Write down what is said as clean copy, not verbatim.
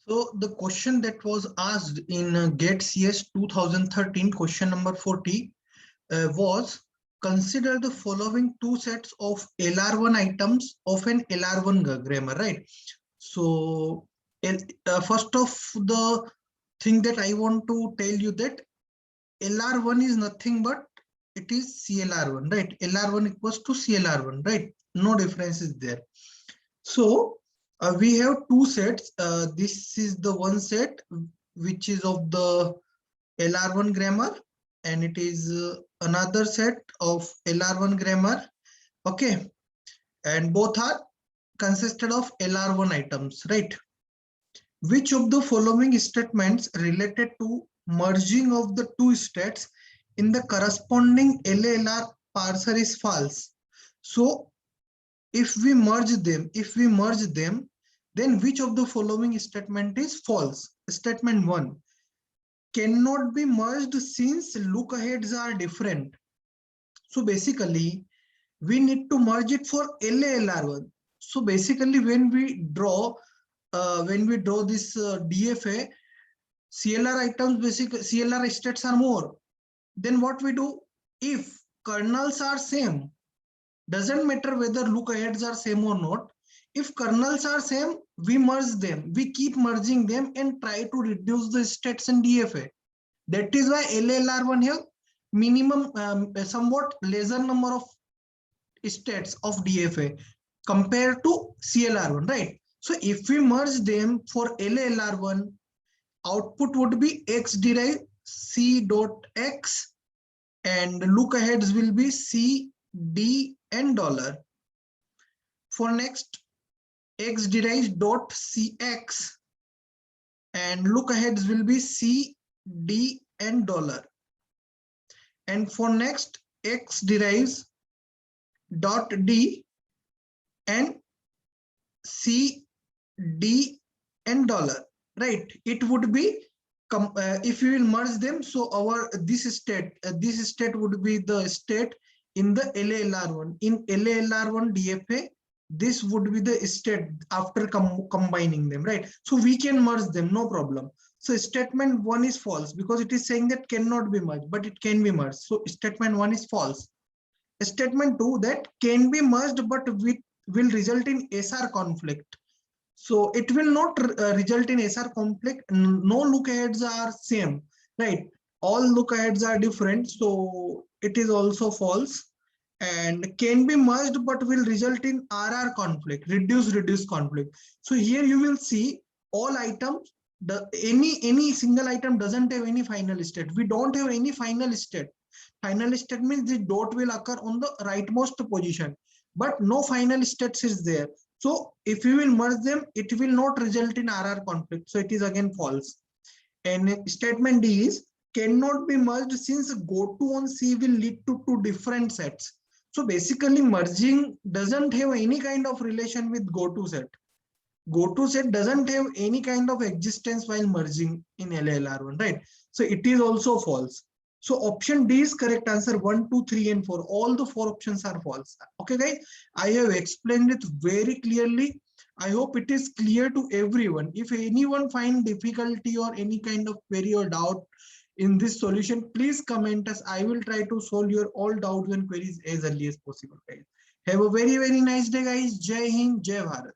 So the question that was asked in GATE CS 2013, question number 40, was consider the following two sets of LR1 items of an LR1 grammar, right? So first of the thing that I want to tell you that LR1 is nothing but it is CLR1, right? LR1 equals to CLR1, right? No difference is there. So we have two sets. This is the one set which is of the LR1 grammar, and it is another set of LR1 grammar. Okay, and both are consisted of LR1 items, right? Which of the following statements related to merging of the two states in the corresponding LLR parser is false? So if we merge them, then which of the following statement is false? Statement 1 cannot be merged since look aheads are different. So basically we need to merge it for LALR1. So basically when we draw this DFA, CLR items, basically CLR states are more. Then what we do, if kernels are same, doesn't matter whether look aheads are same or not. If kernels are same, we merge them. We keep merging them and try to reduce the states in DFA. That is why LLR1 have minimum, somewhat lesser number of states of DFA compared to CLR1, right? So if we merge them for LLR1, output would be X derived C dot X and look aheads will be C, D and dollar. For next, X derived dot CX and look aheads will be C, D and dollar. And for next, X derives dot D and C, D and dollar, right? It would be if we will merge them, so our this state would be the state in the LLR1. In LLR1 DFA, this would be the state after combining them, right? So we can merge them, no problem. So statement 1 is false because it is saying that cannot be merged, but it can be merged. So statement 1 is false. Statement 2, that can be merged but will result in SR conflict. So it will not result in SR conflict. No look aheads are same, right? All look aheads are different, so it is also false. And can be merged but will result in RR conflict, reduce conflict. So here you will see all items, any single item doesn't have any final state. We don't have any final state. Final state means the dot will occur on the rightmost position, but no final states is there. So if you will merge them, it will not result in RR conflict. So it is again false. And statement D is cannot be merged since goto on C will lead to two different sets. So basically merging doesn't have any kind of relation with goto set. Goto set doesn't have any kind of existence while merging in LLR1, right? So it is also false. So option D is correct answer. 1, 2, 3 and 4. All the 4 options are false. Okay guys, I have explained it very clearly. I hope it is clear to everyone. If anyone find difficulty or any kind of query or doubt in this solution, please comment us. I will try to solve your all doubts and queries as early as possible, guys. Have a very nice day guys. Jai Hind, Jai Bharat.